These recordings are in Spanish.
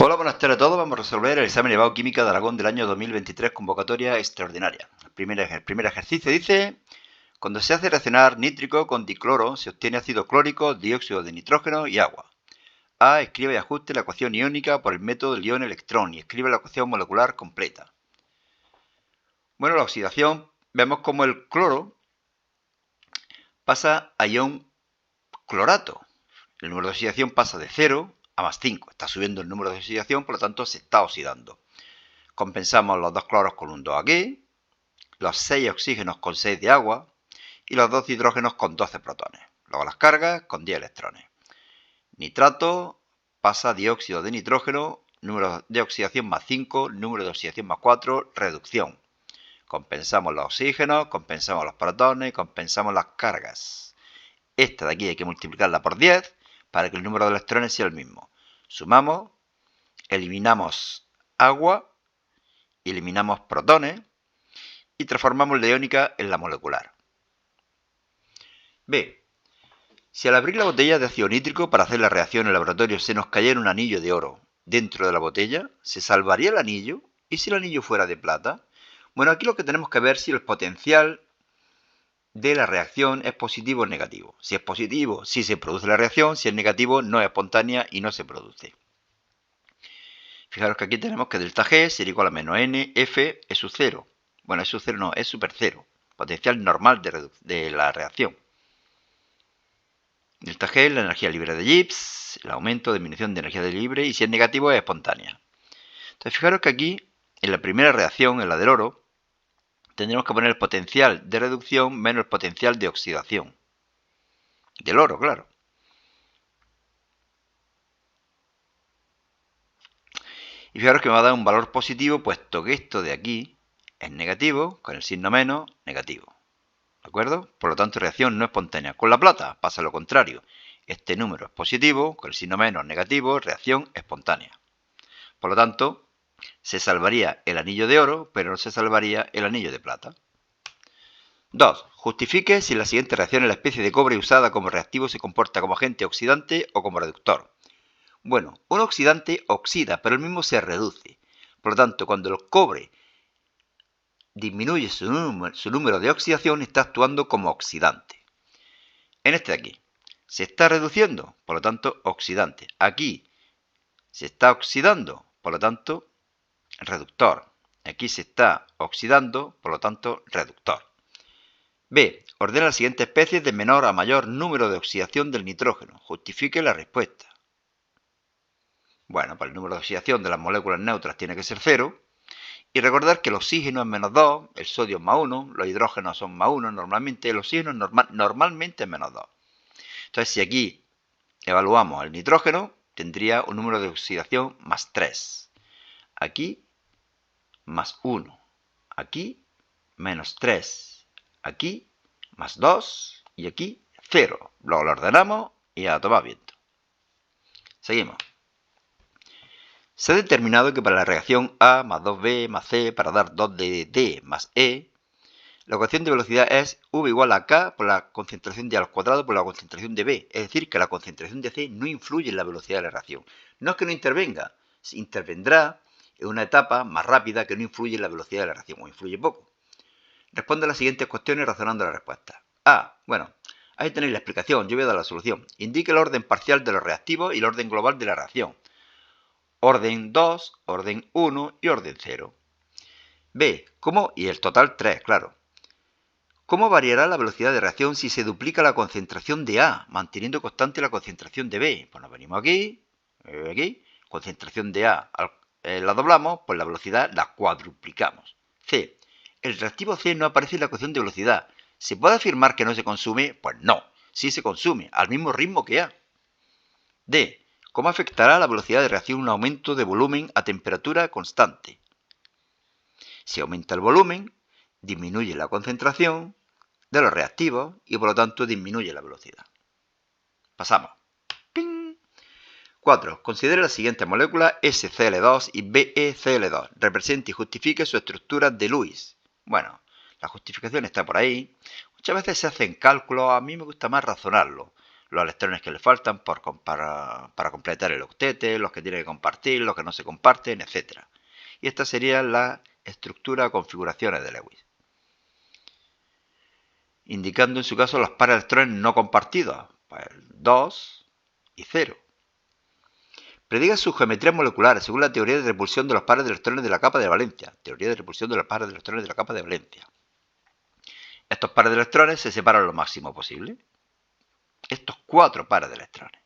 Hola, buenas tardes a todos. Vamos a resolver el examen de Bioquímica de Aragón del año 2023, convocatoria extraordinaria. El primer ejercicio dice: cuando se hace reaccionar nítrico con dicloro, se obtiene ácido clórico, dióxido de nitrógeno y agua. A. Escribe y ajuste la ecuación iónica por el método del ion-electrón y escribe la ecuación molecular completa. Bueno, la oxidación, vemos como el cloro pasa a ion clorato. El número de oxidación pasa de 0 a más 5. Está subiendo el número de oxidación, por lo tanto se está oxidando. Compensamos los 2 cloros con un 2 aquí, los 6 oxígenos con 6 de agua y los 2 hidrógenos con 12 protones. Luego las cargas con 10 electrones. Nitrato pasa a dióxido de nitrógeno, número de oxidación más 5, número de oxidación más 4, reducción. Compensamos los oxígenos, compensamos los protones, compensamos las cargas. Esta de aquí hay que multiplicarla por 10 para que el número de electrones sea el mismo. Sumamos, eliminamos agua, eliminamos protones y transformamos la iónica en la molecular. B. Si al abrir la botella de ácido nítrico para hacer la reacción en el laboratorio se nos cayera un anillo de oro dentro de la botella, ¿se salvaría el anillo? ¿Y si el anillo fuera de plata? Bueno, aquí lo que tenemos que ver es si el potencial de la reacción es positivo o negativo. Si es positivo, sí se produce la reacción; si es negativo, no es espontánea y no se produce. Fijaros que aquí tenemos que delta G sería igual a menos N, F, E sub 0. Bueno, E sub 0 no, E super 0. Potencial normal de la reacción. Delta G es la energía libre de Gibbs, el aumento, disminución de energía libre, y si es negativo es espontánea. Entonces, fijaros que aquí, en la primera reacción, en la del oro, tendremos que poner el potencial de reducción menos el potencial de oxidación. Del oro, claro. Y fijaros que me va a dar un valor positivo, puesto que esto de aquí es negativo, con el signo menos, negativo. ¿De acuerdo? Por lo tanto, reacción no espontánea. Con la plata pasa lo contrario. Este número es positivo, con el signo menos, negativo, reacción espontánea. Por lo tanto, se salvaría el anillo de oro, pero no se salvaría el anillo de plata. 2. Justifique si en la siguiente reacción la especie de cobre usada como reactivo se comporta como agente oxidante o como reductor. Bueno, un oxidante oxida, pero el mismo se reduce. Por lo tanto, cuando el cobre disminuye su número de oxidación, está actuando como oxidante. En este de aquí, se está reduciendo, por lo tanto, oxidante. Aquí se está oxidando, por lo tanto, reductor. Aquí se está oxidando, por lo tanto, reductor. B. Ordena las siguientes especies de menor a mayor número de oxidación del nitrógeno. Justifique la respuesta. Bueno, pues el número de oxidación de las moléculas neutras tiene que ser 0. Y recordar que el oxígeno es menos 2, el sodio es más 1, los hidrógenos son más 1. Normalmente el oxígeno normalmente es menos 2. Entonces, si aquí evaluamos el nitrógeno, tendría un número de oxidación más 3. Aquí, más 1. Aquí, menos 3. Aquí, más 2. Y aquí, 0. Luego lo ordenamos y a tomar viento. Seguimos. Se ha determinado que para la reacción A más 2B más C para dar 2 de D más E, la ecuación de velocidad es V igual a K por la concentración de A al cuadrado por la concentración de B. Es decir, que la concentración de C no influye en la velocidad de la reacción. No es que no intervenga, intervendrá en una etapa más rápida que no influye en la velocidad de la reacción, o influye poco. Responde a las siguientes cuestiones razonando la respuesta. A. Bueno, ahí tenéis la explicación, yo voy a dar la solución. Indique el orden parcial de los reactivos y el orden global de la reacción. Orden 2, orden 1 y orden 0. B. ¿Cómo? Y el total 3, claro. ¿Cómo variará la velocidad de reacción si se duplica la concentración de A, manteniendo constante la concentración de B? Pues nos venimos aquí, concentración de A, la doblamos, pues la velocidad la cuadruplicamos. C. El reactivo C no aparece en la ecuación de velocidad. ¿Se puede afirmar que no se consume? Pues no, sí se consume, al mismo ritmo que A. D. ¿Cómo afectará a la velocidad de reacción un aumento de volumen a temperatura constante? Si aumenta el volumen, disminuye la concentración de los reactivos y por lo tanto disminuye la velocidad. Pasamos. ¡Ping! 4. Considere las siguientes moléculas SCl2 y BeCl2. Represente y justifique su estructura de Lewis. Bueno, la justificación está por ahí. Muchas veces se hacen cálculos, a mí me gusta más razonarlo. los electrones que le faltan para completar el octete, los que tiene que compartir, los que no se comparten, etc. Y esta sería la estructura o configuraciones de Lewis, indicando en su caso los pares de electrones no compartidos, pues 2 y 0. Prediga sus geometrías moleculares según la teoría de repulsión de los pares de electrones de la capa de valencia. Teoría de repulsión de los pares de electrones de la capa de valencia. Estos pares de electrones se separan lo máximo posible. Estos 4 pares de electrones.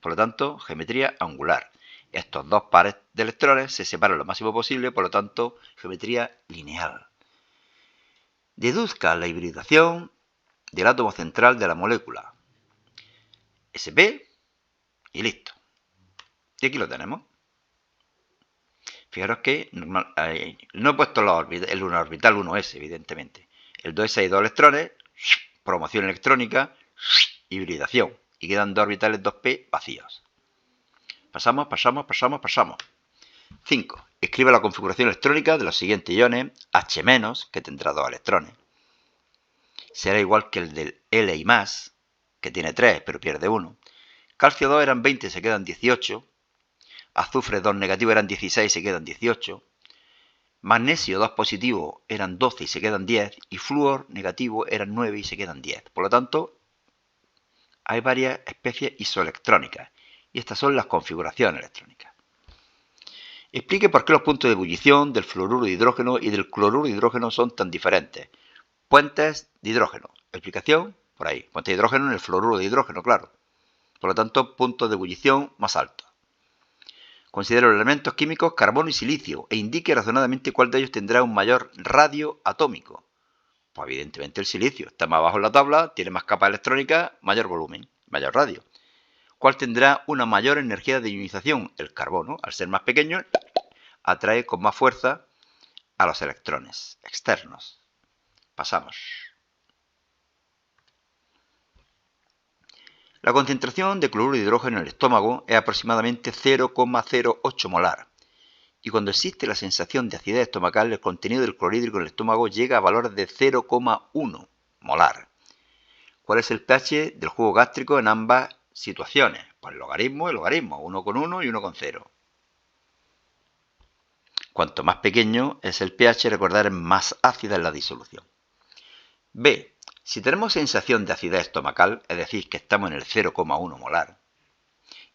Por lo tanto, geometría angular. Estos 2 pares de electrones se separan lo máximo posible, por lo tanto, geometría lineal. Deduzca la hibridación del átomo central de la molécula. Sp y listo. Y aquí lo tenemos. Fijaros que no he puesto el orbital 1s, evidentemente. El 2s hay 2 electrones, promoción electrónica, hibridación. Y quedan 2 orbitales 2p vacíos. Pasamos. 5. Escribe la configuración electrónica de los siguientes iones H-, que tendrá 2 electrones. Será igual que el del Li+, que tiene 3, pero pierde 1. Calcio 2 eran 20, se quedan 18. Azufre 2 negativo eran 16, se quedan 18. Magnesio 2 positivo eran 12 y se quedan 10. Y flúor negativo eran 9 y se quedan 10. Por lo tanto, hay varias especies isoelectrónicas. Y estas son las configuraciones electrónicas. Explique por qué los puntos de ebullición del fluoruro de hidrógeno y del cloruro de hidrógeno son tan diferentes. Puentes de hidrógeno. Explicación, por ahí. Puente de hidrógeno en el fluoruro de hidrógeno, claro. Por lo tanto, puntos de ebullición más altos. Considere los elementos químicos carbono y silicio e indique razonadamente cuál de ellos tendrá un mayor radio atómico. Pues evidentemente el silicio. Está más abajo en la tabla, tiene más capas electrónicas, mayor volumen, mayor radio. ¿Cuál tendrá una mayor energía de ionización? El carbono, al ser más pequeño, atrae con más fuerza a los electrones externos. Pasamos. La concentración de cloruro de hidrógeno en el estómago es aproximadamente 0,08 molar. Y cuando existe la sensación de acidez estomacal, el contenido del clorhídrico en el estómago llega a valores de 0,1 molar. ¿Cuál es el pH del jugo gástrico en ambas situaciones? Pues logaritmo y logaritmo, 1,1 y 1,0. Cuanto más pequeño es el pH, recordar es más ácida es la disolución. B. Si tenemos sensación de acidez estomacal, es decir, que estamos en el 0,1 molar,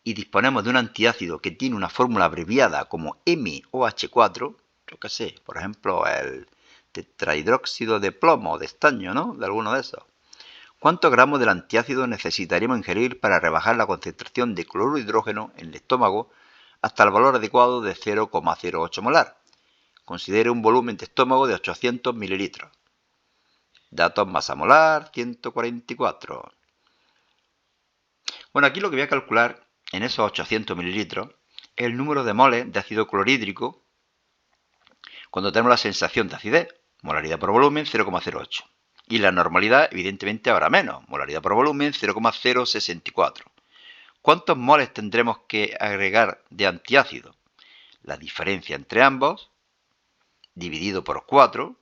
y disponemos de un antiácido que tiene una fórmula abreviada como MOH4, yo qué sé, por ejemplo, el tetrahidróxido de plomo o de estaño, ¿no? De alguno de esos. ¿Cuántos gramos del antiácido necesitaríamos ingerir para rebajar la concentración de cloruro de hidrógeno en el estómago hasta el valor adecuado de 0,08 molar? Considere un volumen de estómago de 800 mililitros. Datos masa molar, 144. Bueno, aquí lo que voy a calcular en esos 800 mililitros es el número de moles de ácido clorhídrico cuando tenemos la sensación de acidez. Molaridad por volumen, 0,08. Y la normalidad, evidentemente, habrá menos. Molaridad por volumen, 0,064. ¿Cuántos moles tendremos que agregar de antiácido? La diferencia entre ambos, dividido por 4,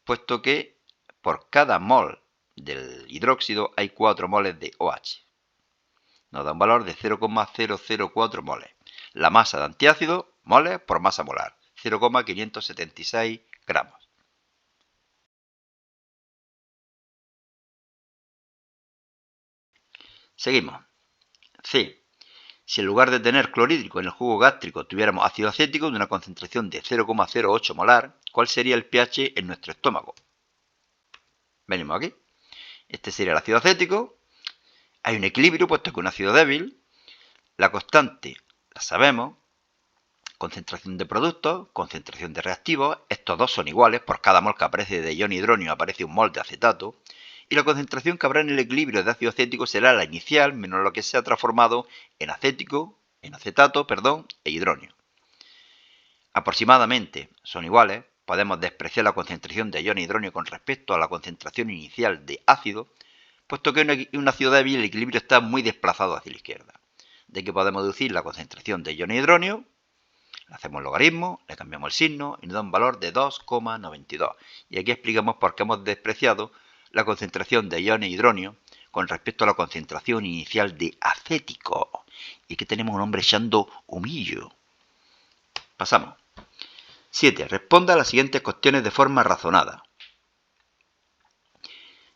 puesto que por cada mol del hidróxido hay 4 moles de OH. Nos da un valor de 0,004 moles. La masa de antiácido, moles por masa molar, 0,576 gramos. Seguimos. C. Si en lugar de tener clorhídrico en el jugo gástrico tuviéramos ácido acético de una concentración de 0,08 molar, ¿cuál sería el pH en nuestro estómago? Venimos aquí. Este sería el ácido acético. Hay un equilibrio puesto que un ácido débil. La constante la sabemos. Concentración de productos, concentración de reactivos. Estos dos son iguales. Por cada mol que aparece de ion hidróneo aparece un mol de acetato. Y la concentración que habrá en el equilibrio de ácido acético será la inicial menos lo que se ha transformado en acetato, e hidróneo. Aproximadamente son iguales. Podemos despreciar la concentración de ion hidróneo con respecto a la concentración inicial de ácido, puesto que en un ácido débil el equilibrio está muy desplazado hacia la izquierda. De que podemos deducir la concentración de ion hidróneo, le hacemos el logaritmo, le cambiamos el signo y nos da un valor de 2,92. Y aquí explicamos por qué hemos despreciado la concentración de iones hidróneo con respecto a la concentración inicial de acético. Y aquí tenemos un hombre echando humillo. Pasamos. 7. Responda a las siguientes cuestiones de forma razonada.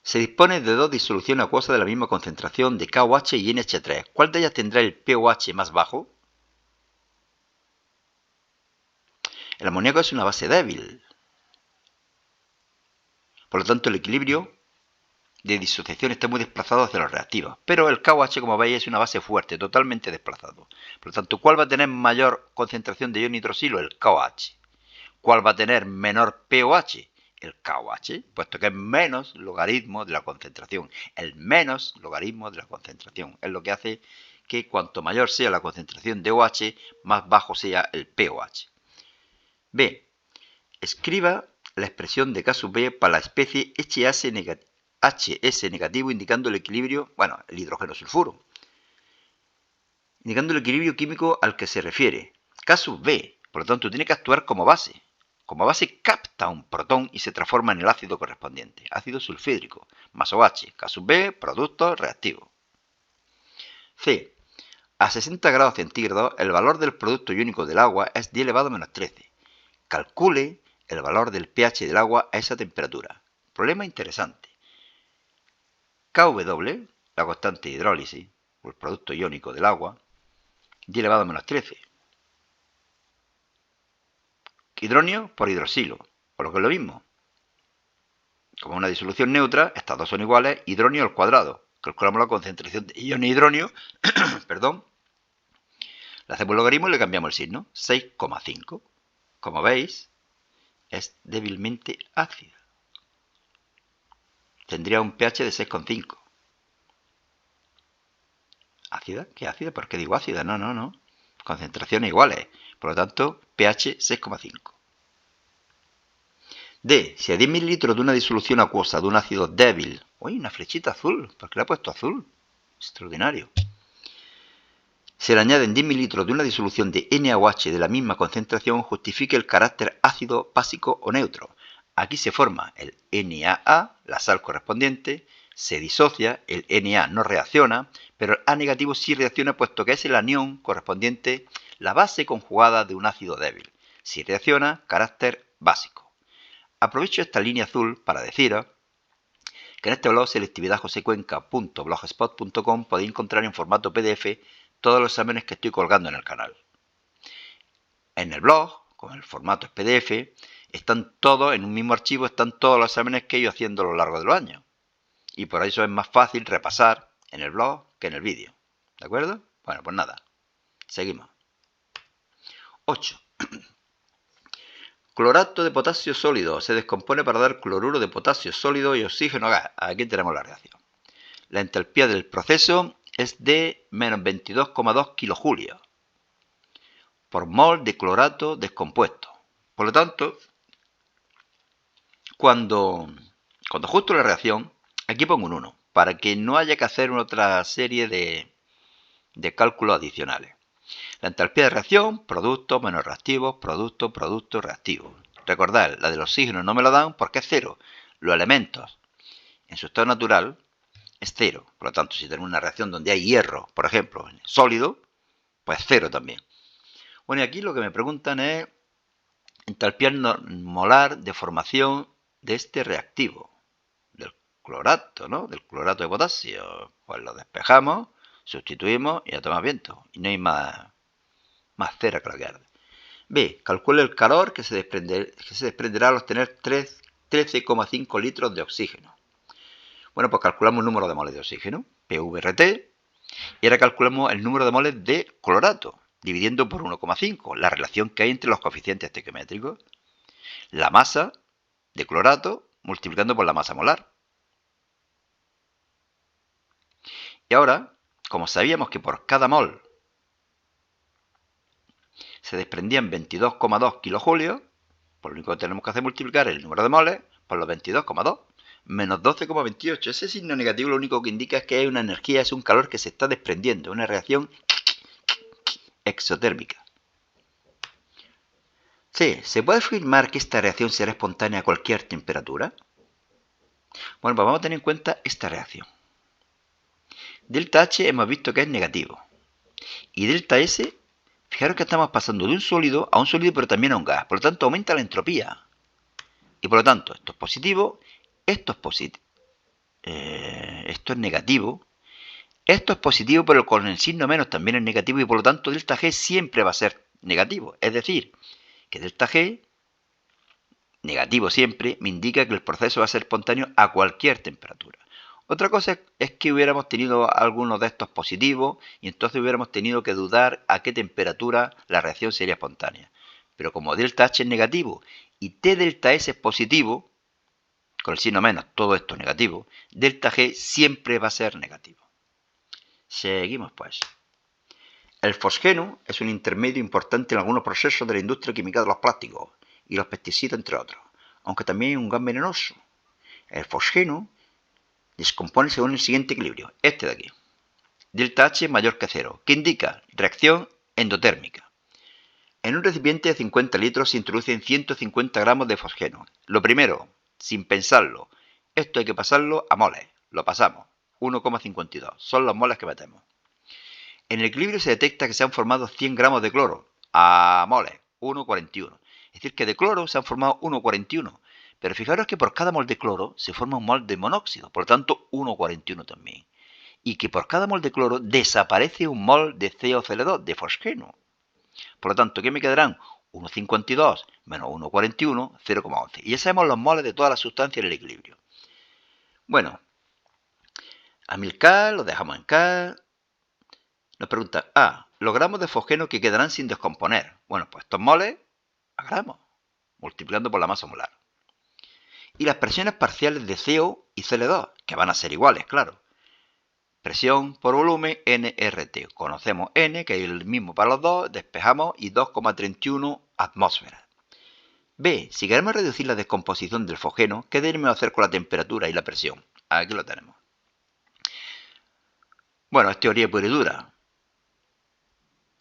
Se dispone de dos disoluciones acuosas de la misma concentración de KOH y NH3. ¿Cuál de ellas tendrá el pOH más bajo? El amoníaco es una base débil. Por lo tanto, el equilibrio de disociación está muy desplazado hacia los reactivos. Pero el KOH, como veis, es una base fuerte, totalmente desplazado. Por lo tanto, ¿cuál va a tener mayor concentración de ion hidroxilo? El KOH. ¿Cuál va a tener menor pOH? El KOH, puesto que es menos logaritmo de la concentración. El menos logaritmo de la concentración es lo que hace que cuanto mayor sea la concentración de OH, más bajo sea el pOH. B. Escriba la expresión de K sub B para la especie HS negativo indicando el equilibrio, el hidrógeno sulfuro. Indicando el equilibrio químico al que se refiere. K sub B, por lo tanto, tiene que actuar como base. Como base capta un protón y se transforma en el ácido correspondiente, ácido sulfídrico, más OH, K sub B, producto reactivo. C. A 60 grados centígrados, el valor del producto iónico del agua es 10 elevado a menos 13. Calcule el valor del pH del agua a esa temperatura. Problema interesante. Kw, la constante de hidrólisis, o el producto iónico del agua, 10 elevado a menos 13. Hidronio por hidroxilo, por lo que es lo mismo. Como una disolución neutra, estas dos son iguales, hidronio al cuadrado. Calculamos la concentración de iones hidronio, perdón. Le hacemos el logaritmo y le cambiamos el signo, 6,5. Como veis, es débilmente ácida. Tendría un pH de 6,5. ¿Ácida? ¿Qué ácida? ¿Por qué digo ácida? No. Concentraciones iguales. Por lo tanto, pH 6,5. D. Si a 10 mililitros de una disolución acuosa de un ácido débil... ¡Uy, una flechita azul! ¿Por qué le ha puesto azul? Extraordinario. Se le añaden 10 mililitros de una disolución de NaOH de la misma concentración, justifique el carácter ácido, básico o neutro. Aquí se forma el NaA, la sal correspondiente, se disocia, el Na no reacciona, pero el A negativo sí reacciona puesto que es el anión correspondiente, la base conjugada de un ácido débil. Si reacciona, carácter básico. Aprovecho esta línea azul para deciros que en este blog selectividadjosecuenca.blogspot.com podéis encontrar en formato PDF todos los exámenes que estoy colgando en el canal. En el blog, con el formato es PDF, están todos en un mismo archivo, están todos los exámenes que he ido haciendo a lo largo de los años. Y por eso es más fácil repasar en el blog que en el vídeo. ¿De acuerdo? Bueno, pues nada. Seguimos. 8. Clorato de potasio sólido se descompone para dar cloruro de potasio sólido y oxígeno gas. Aquí tenemos la reacción. La entalpía del proceso es de menos 22,2 kilojulios por mol de clorato descompuesto. Por lo tanto, cuando justo la reacción, aquí pongo un 1, para que no haya que hacer otra serie de cálculos adicionales. La entalpía de reacción, producto menos reactivos, producto, reactivo. Recordad, la del oxígeno no me lo dan porque es cero. Los elementos en su estado natural es cero. Por lo tanto, si tenemos una reacción donde hay hierro, por ejemplo, sólido, pues cero también. Bueno, y aquí lo que me preguntan es entalpía molar de formación de este reactivo, del clorato, ¿no? Del clorato de potasio. Pues lo despejamos, sustituimos y ya toma viento. Y no hay más cera que la que arde. B. Calcule el calor que se desprenderá al obtener 13,5 litros de oxígeno. Bueno, pues calculamos el número de moles de oxígeno, PVRT, y ahora calculamos el número de moles de clorato, dividiendo por 1,5, la relación que hay entre los coeficientes estequiométricos. La masa de clorato multiplicando por la masa molar. Y ahora, como sabíamos que por cada mol se desprendían 22,2 kilojulios, por lo único que tenemos que hacer es multiplicar el número de moles por los 22,2, menos 12,28. Ese signo negativo lo único que indica es que hay una energía, es un calor que se está desprendiendo, una reacción exotérmica. C. ¿Se puede afirmar que esta reacción será espontánea a cualquier temperatura? Bueno, pues vamos a tener en cuenta esta reacción. Delta H hemos visto que es negativo. Y delta S, fijaros que estamos pasando de un sólido a un sólido, pero también a un gas. Por lo tanto, aumenta la entropía. Y por lo tanto, esto es positivo, esto es positivo. Esto es negativo. Esto es positivo, pero con el signo menos también es negativo. Y por lo tanto, delta G siempre va a ser negativo. Es decir, que delta G, negativo siempre, me indica que el proceso va a ser espontáneo a cualquier temperatura. Otra cosa es que hubiéramos tenido algunos de estos positivos y entonces hubiéramos tenido que dudar a qué temperatura la reacción sería espontánea. Pero como delta H es negativo y T delta S es positivo, con el signo menos todo esto es negativo, delta G siempre va a ser negativo. Seguimos pues. El fosgeno es un intermedio importante en algunos procesos de la industria química de los plásticos y los pesticidas, entre otros, aunque también es un gas venenoso. El fosgeno descompone según el siguiente equilibrio, este de aquí. Delta H mayor que 0, que indica reacción endotérmica. En un recipiente de 50 litros se introducen 150 gramos de fosgeno. Lo primero, sin pensarlo, esto hay que pasarlo a moles. Lo pasamos, 1,52, son los moles que metemos. En el equilibrio se detecta que se han formado 100 gramos de cloro, a moles, 1,41. Es decir, que de cloro se han formado 1,41. Pero fijaros que por cada mol de cloro se forma un mol de monóxido, por lo tanto 1,41 también. Y que por cada mol de cloro desaparece un mol de COCl2, de fosgeno. Por lo tanto, ¿qué me quedarán? 1,52 menos 1,41, 0,11. Y ya sabemos los moles de todas las sustancias en el equilibrio. Bueno, a 1000K lo dejamos en K. Nos pregunta, los gramos de fosgeno que quedarán sin descomponer. Bueno, pues estos moles a gramos, multiplicando por la masa molar. Y las presiones parciales de CO y Cl2, que van a ser iguales, claro. Presión por volumen, nRT. Conocemos N, que es el mismo para los dos, despejamos y 2,31 atmósferas. B. Si queremos reducir la descomposición del fosgeno, ¿qué debemos hacer con la temperatura y la presión? Aquí lo tenemos. Bueno, es teoría pura y dura.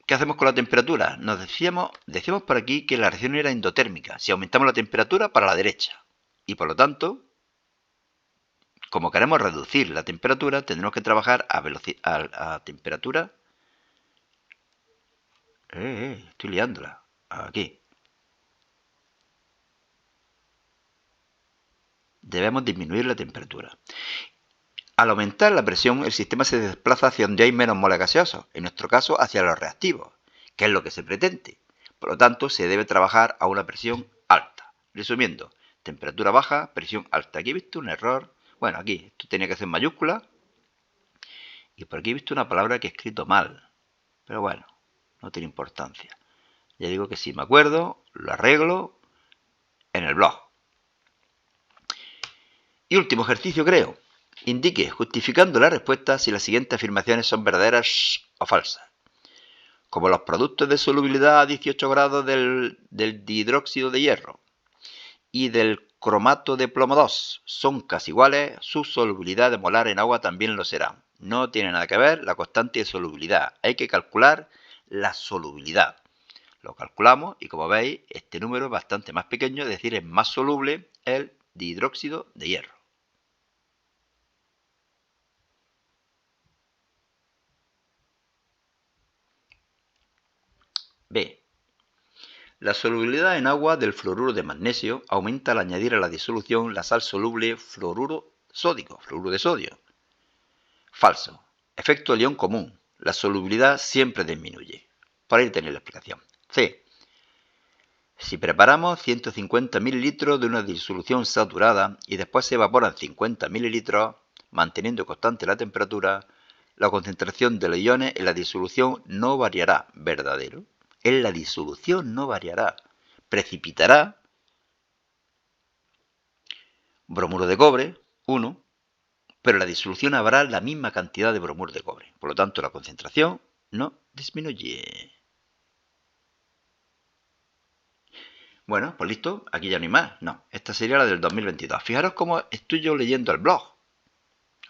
¿Qué hacemos con la temperatura? Decíamos por aquí que la reacción era endotérmica. Si aumentamos la temperatura, para la derecha. Y por lo tanto, como queremos reducir la temperatura, tendremos que trabajar a temperatura. Estoy liándola. Aquí. Debemos disminuir la temperatura. Al aumentar la presión, el sistema se desplaza hacia donde hay menos moles gaseosos, en nuestro caso hacia los reactivos, que es lo que se pretende. Por lo tanto, se debe trabajar a una presión alta. Resumiendo, temperatura baja, presión alta. Aquí he visto un error. Bueno, aquí esto tenía que ser mayúscula. Y por aquí he visto una palabra que he escrito mal. Pero bueno, no tiene importancia. Ya digo que si me acuerdo, lo arreglo en el blog. Y último ejercicio, creo. Indique, justificando la respuesta, si las siguientes afirmaciones son verdaderas o falsas. Como los productos de solubilidad a 18 grados del dihidróxido de hierro y del cromato de plomo 2 son casi iguales, su solubilidad de molar en agua también lo será. No tiene nada que ver la constante de solubilidad. Hay que calcular la solubilidad. Lo calculamos y como veis, este número es bastante más pequeño, es decir, es más soluble el dihidróxido de hierro. B. La solubilidad en agua del fluoruro de magnesio aumenta al añadir a la disolución la sal soluble fluoruro de sodio. Falso. Efecto León común. La solubilidad siempre disminuye. Por ahí tenéis la explicación. C. Si preparamos 150 ml de una disolución saturada y después se evaporan 50 ml, manteniendo constante la temperatura, la concentración de los iones en la disolución no variará. ¿Verdadero? En la disolución no variará. Precipitará bromuro de cobre, 1, pero en la disolución habrá la misma cantidad de bromuro de cobre. Por lo tanto, la concentración no disminuye. Bueno, pues listo, aquí ya no hay más. No, esta sería la del 2022. Fijaros cómo estoy yo leyendo el blog.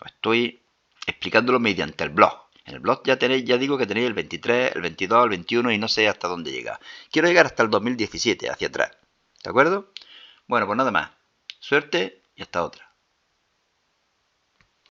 Estoy explicándolo mediante el blog. En el blog ya digo que tenéis el 23, el 22, el 21 y no sé hasta dónde llega. Quiero llegar hasta el 2017, hacia atrás. ¿De acuerdo? Bueno, pues nada más. Suerte y hasta otra.